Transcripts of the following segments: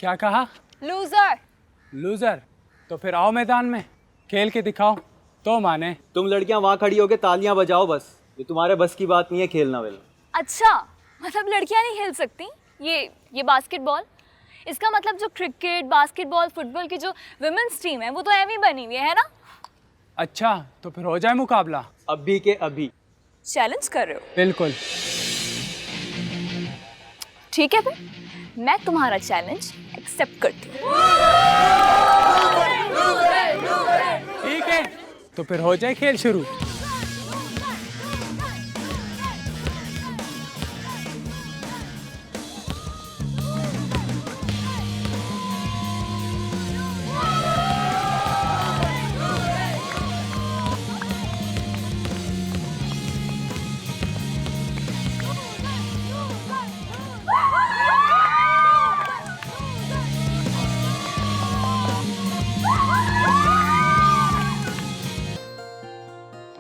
क्या कहा? Loser. Loser? तो फिर आओ मैदान में, खेल के दिखाओ तो माने। तुम लड़कियां वहां खड़ी होके तालियां बजाओ बस, ये तुम्हारे बस की बात नहीं है खेलना वेलना। अच्छा, मतलब लड़कियां नहीं खेल सकती ये बास्केटबॉल? इसका मतलब जो क्रिकेट, बास्केटबॉल, फुटबॉल की जो विमेंस टीम है वो तो एवं बनी हुई है ना? अच्छा, तो फिर हो जाए मुकाबला। अभी के अभी। चैलेंज कर रहे हो? बिल्कुल। ठीक है, फिर मैं तुम्हारा चैलेंज एक्सेप्ट करती हूँ। ठीक है, तो फिर हो जाए खेल शुरू।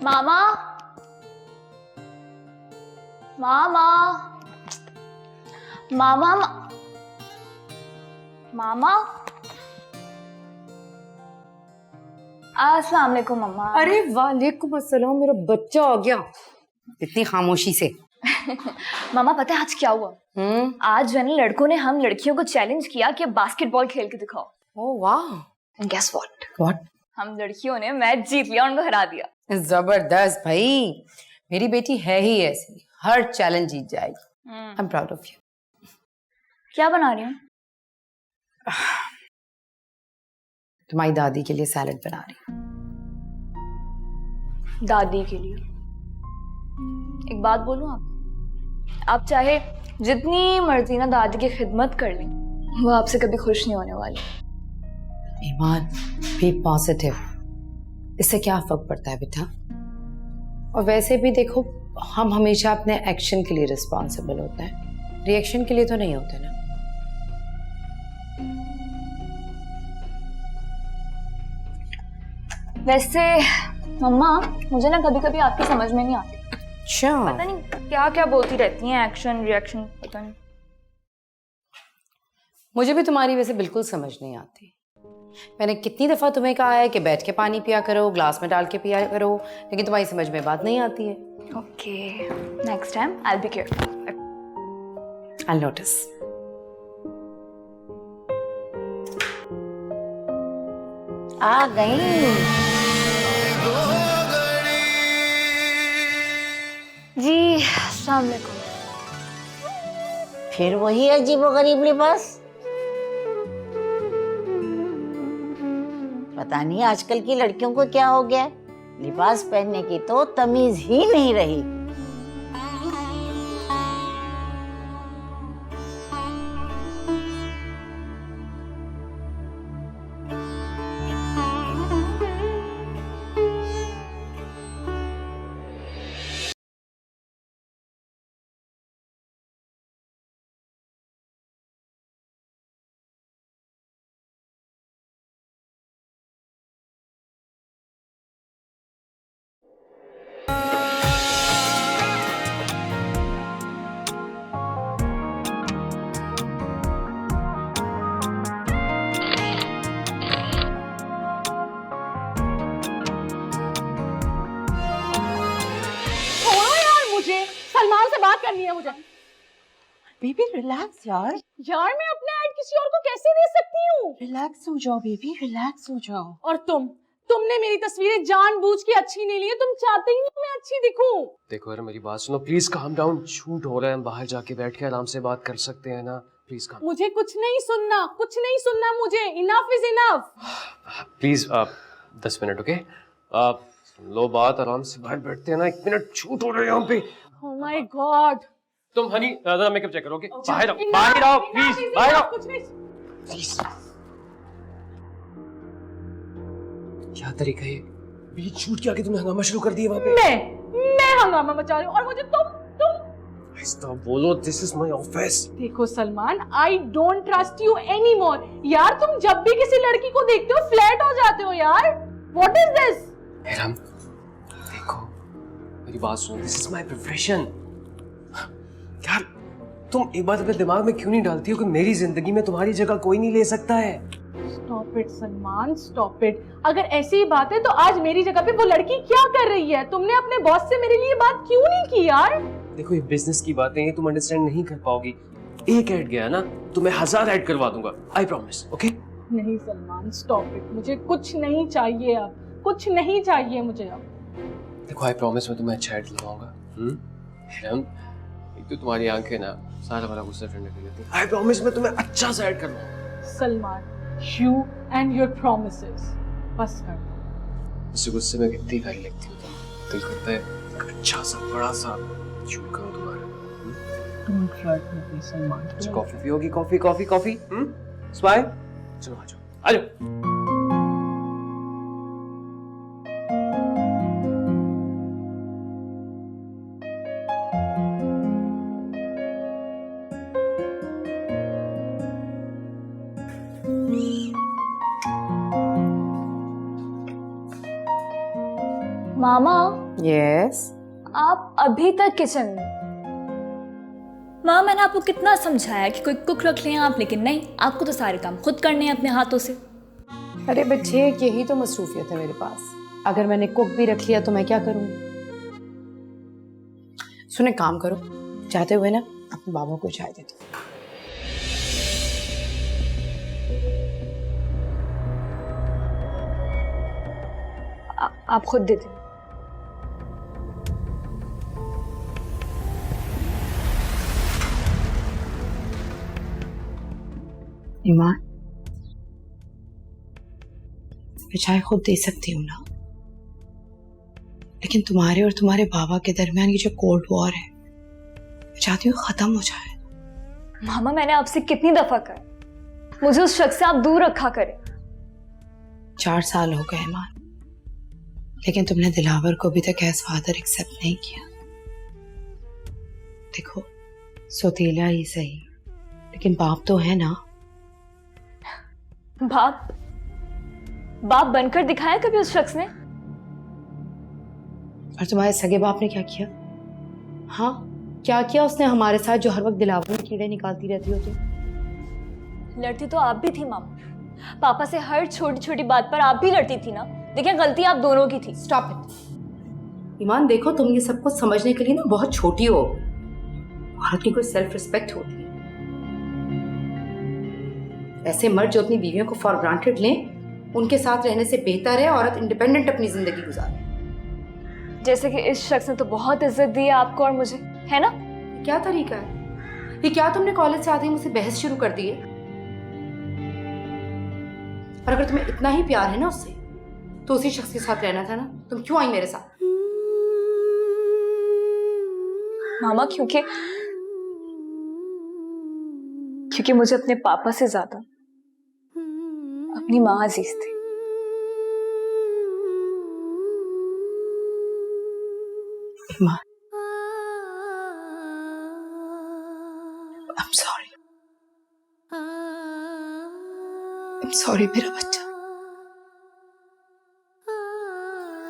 मामा, मामा, मामा, मामा। अस्सलाम वालेकुम मम्मा। अरे वालेकुम अस्सलाम, मेरा बच्चा आ गया इतनी खामोशी से। मामा पता है आज क्या हुआ? आज जो है ना, लड़कों ने हम लड़कियों को चैलेंज किया कि बास्केटबॉल खेल के दिखाओ। ओह वाह। And guess what? व्हाट? हम लड़कियों ने मैच जीत लिया, उनको हरा दिया। जबरदस्त भाई, मेरी बेटी है ही ऐसी, हर चैलेंज जीत जाएगी। I am proud of you. क्या बना रही हूँ? तुम्हारी दादी के लिए सैलेड बना रही हूँ। दादी के लिए? एक बात बोलूं आप चाहे जितनी मर्जी ना दादी की खिदमत कर लें, वो आपसे कभी खुश नहीं होने वाली। ईमान, बी पॉजिटिव, इससे क्या फर्क पड़ता है बेटा? और वैसे भी देखो, हम हमेशा अपने एक्शन के लिए रिस्पॉन्सिबल होते हैं, रिएक्शन के लिए तो नहीं होते ना। वैसे मम्मा, मुझे ना कभी कभी आपकी समझ में नहीं आती। अच्छा, पता नहीं क्या क्या बोलती रहती हैं, एक्शन रिएक्शन, पता नहीं। मुझे भी तुम्हारी वैसे बिल्कुल समझ नहीं आती। मैंने कितनी दफा तुम्हें कहा है कि बैठ के पानी पिया करो, ग्लास में डाल के पिया करो, लेकिन तुम्हारी समझ में बात नहीं आती है। Okay, next time I will be careful. I will notice. आ गई जी, अस्सलाम वालेकुम। फिर वही अजीबोगरीब लिबास। पता नहीं आजकल की लड़कियों को क्या हो गया, लिबास पहनने की तो तमीज ही नहीं रही। सलमान से बात करनी है मुझे। बेबी रिलैक्स यार। यार मैं अपना ऐड किसी और को कैसे दे सकती हूँ? रिलैक्स हो जाओ बेबी, रिलैक्स हो जाओ। और तुमने मेरी तस्वीरें जानबूझ के अच्छी नहीं ली है, तुम चाहते ही नहीं मैं अच्छी दिखूं। देखो यार, मेरी बात सुनो प्लीज, काम डाउन। शूट हो रहा है, हम बाहर जाके बैठ के आराम से बात कर सकते हैं ना, प्लीज काम। मुझे कुछ नहीं सुनना मुझे। Enough is enough. Please 10 minute, okay? लो बात, आराम से बाहर बैठते हैं ना। 1 मिनट, शूट हो रहे हैं यहाँ पे। Oh my God. तुम हनी जरा मेकअप चेक करो, ओके? बाहर आओ प्लीज, बाहर आओ कुछ नहीं। प्लीज। क्या तरीका है? बीच शूट के आगे तुमने हंगामा शुरू कर दिया वहाँ पे। मैं हंगामा मचा रही हूँ और मुझे तुम ऐसा बोलो, दिस इज माय ऑफिस। देखो Salman, I don't trust you any more. यार तुम जब भी किसी लड़की को देखते हो फ्लैट हो जाते हो यार। What is this? मैडम देखो, मेरी बात सुनो, दिस इज माय प्रोफेशन। यार तुम एक बात अपने दिमाग में क्यों नहीं डालती हो कि मेरी जिंदगी में तुम्हारी जगह कोई नहीं ले सकता है? Stop it Salman, stop it. अगर ऐसी ही बात है तो आज मेरी जगह पे वो लड़की क्या कर रही है? तुमने अपने बॉस से मेरे लिए बात क्यों नहीं की यार? देखो ये बिजनेस की बातें हैं, तुम अंडरस्टैंड नहीं कर पाओगी। एक ऐड गया ना तो मैं 1000 ऐड करवा दूंगा, आई प्रॉमिस। ओके नहीं सलमान, स्टॉप इट। मुझे कुछ नहीं चाहिए अब, कुछ नहीं चाहिए मुझे अब। देखो आई प्रॉमिस मैं तुम्हें अच्छा ऐड लगाऊंगा। एक तो तुम्हारी आंखें ना सारा वाला गुस्सा ठंडा कर देती। आई प्रॉमिस मैं तुम्हें अच्छा सा ऐड करवाऊंगा। Salman, you and your promises, बस कर दो। इस गुस्से में कितनी गाली लगती हो तुम। दिल करता है अच्छा सा बड़ा सा शूट करो तुम्हारा। Don't flirt with me Salman. अच्छा कॉफी पियोगी? Coffee coffee coffee. स्माइल। चलो आ जाओ आ जाओ। मामा, यस। आप अभी तक किचन में? माँ मैंने आपको कितना समझाया कि कोई कुक रख लें आप, लेकिन नहीं, आपको तो सारे काम खुद करने हैं अपने हाथों से। अरे बच्चे, यही तो मसरूफियत है मेरे पास। अगर मैंने कुक भी रख लिया तो मैं क्या करूंगी? सुने, काम करो, चाहते हुए ना अपने बाबा को चाय दे दो। आप खुद दे दो। ईमान, मैं चाय खुद दे सकती हूँ ना, लेकिन तुम्हारे और तुम्हारे बाबा के दरमियान ये जो कोल्ड वॉर है, मैं चाहती हूँ खत्म हो जाए। मामा, मैंने आपसे कितनी दफा कहा मुझे उस शख्स से आप दूर रखा करें। 4 साल हो गए ईमान, लेकिन तुमने दिलावर को अभी तक एज फादर एक्सेप्ट नहीं किया। देखो, सौतेला ही सही, लेकिन बाप तो है ना। बाप बनकर दिखाया कभी उस शख्स ने? और तुम्हारे सगे बाप ने क्या किया? हाँ, क्या किया उसने हमारे साथ, जो हर वक्त दिलावर में कीड़े निकालती रहती हो तुम? लड़ती तो आप भी थी मामा। पापा से हर छोटी छोटी बात पर आप भी लड़ती थी ना। देखिए, गलती आप दोनों की थी। Stop it. ईमान, देखो तुम ये सब कुछ समझने के लिए ना बहुत छोटी हो। औरत की कोई सेल्फ रिस्पेक्ट होती है। ऐसे मर्द जो अपनी बीवियों को फॉर ग्रांटेड लें, उनके साथ रहने से बेहतर है औरत इंडिपेंडेंट अपनी जिंदगी गुजारे। जैसे कि इस शख्स ने तो बहुत इज्जत दी है आपको और मुझे, है ना? क्या तरीका है ये? क्या तुमने कॉलेज से आते ही मुझसे बहस शुरू कर दी है? और अगर तुम्हें इतना ही प्यार है ना उससे, तो उसी शख्स के साथ रहना था ना। तुम क्यों आई मेरे साथ? मामा, क्योंकि मुझे अपने पापा से ज्यादा अपनी माँ अजीज थी। माँ, I'm sorry. I'm sorry मेरा बच्चा।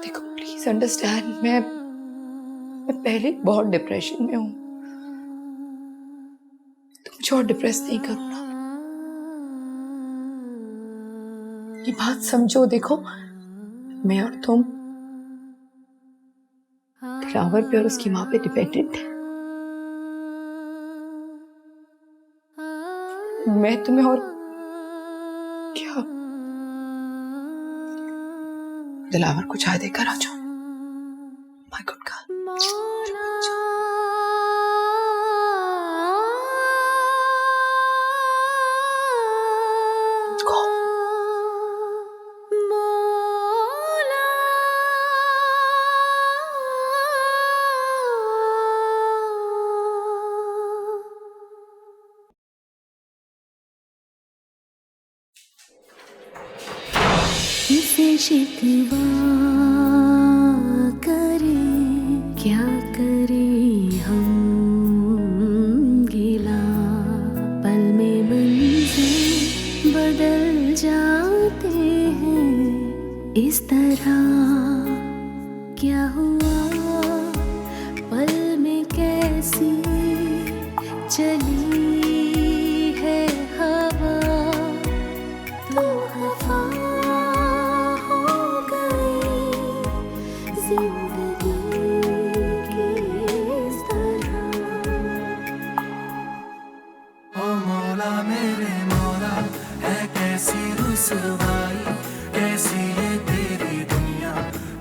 देखो प्लीज अंडरस्टैंड, मैं पहले बहुत डिप्रेशन में हूँ, तो मुझे और डिप्रेस नहीं करो ना। ये बात समझो। देखो, मैं और तुम दिलावर पे और उसकी माँ पे डिपेंडेंट है। मैं तुम्हें और क्या दिलावर को चाय देकर आ जाओ। My good girl. किसे शिकवा करे, क्या करे हम गिला, पल में मंज़िल बदल जाते हैं इस तरह। क्या हुआ पल में कैसी चली है हवा तो खफा हो गई जिंदगी की इस तरह। ओ मौला मेरे मौला है कैसी रुसवाई, कैसी ये तेरी दुनिया,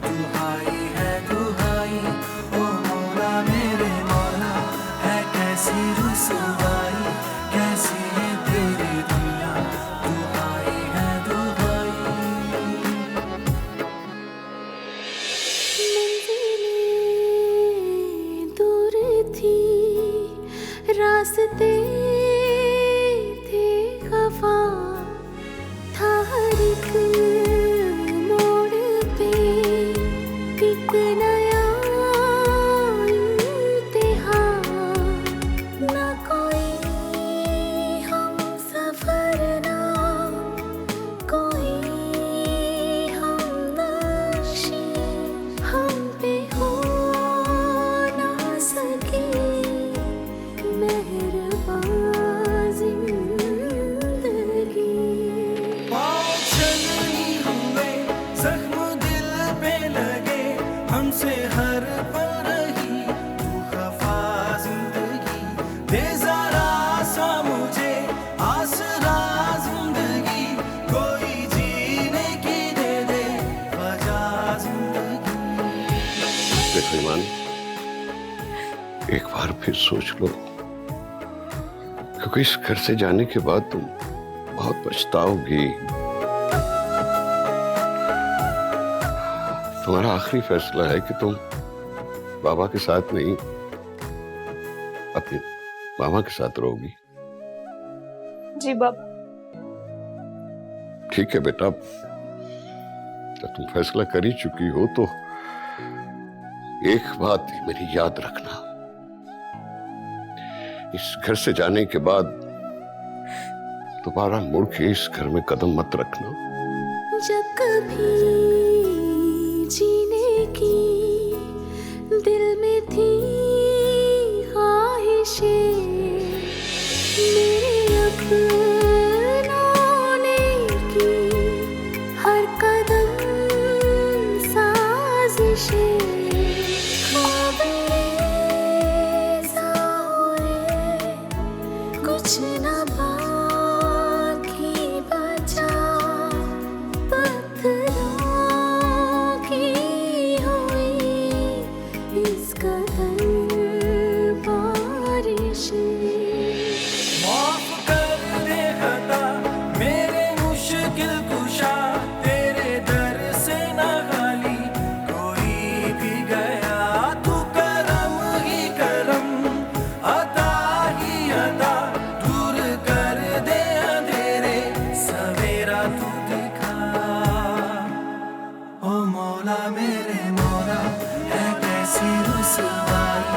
दुहाई है दुहाई। ओ मौला मेरे मौला है कैसी रुसवाई, कैसी ये तेरी दुनिया, दुहाई है दुहाई। मंजिलें दूर थी, रास्ते थे खफा, था हर एक मोड़ पे एक नया इम्तिहान। ना कोई हम सफर, ना कोई हम नक्शे, हम पे हो ना सके मेहरबान जिंदगी। पाँव चलनी हुए, जख्म दिल पे लगे, हमसे हर पल रही तू खफा जिंदगी। दे जरा सा मुझे आसरा जिंदगी, कोई जीने की दे दे वजह जिंदगी। देखो ईमान, एक बार फिर सोच लो, क्योंकि इस घर से जाने के बाद तुम बहुत पछताओगी। तुम्हारा आखिरी फैसला है कि तुम बाबा के साथ नहीं, अपने मामा के साथ रहोगी। जी बाबा। ठीक है बेटा, जब तुम फैसला कर ही चुकी हो तो एक बात मेरी याद रखना, इस घर से जाने के बाद दोबारा मुड़ के इस घर में कदम मत रखना। जब कभी जीने की दिल में थी ख्वाहिशें, मेरे अपनों ने की हर कदम साजिशें। ख्वाब ऐसा हुए, कुछ न बाकी बचा, पत्थरों की हुई इस कदर बारिशें। माफ कर दे खता मेरे मुश्किल कुशा, तेरे दर से न खाली कोई भी गया। तू करम ही करम, अता ही अता, दूर कर दे अंधेरे, सवेरा तू दिखा। ओ मौला मेरे मौला है कैसी रुसवाई,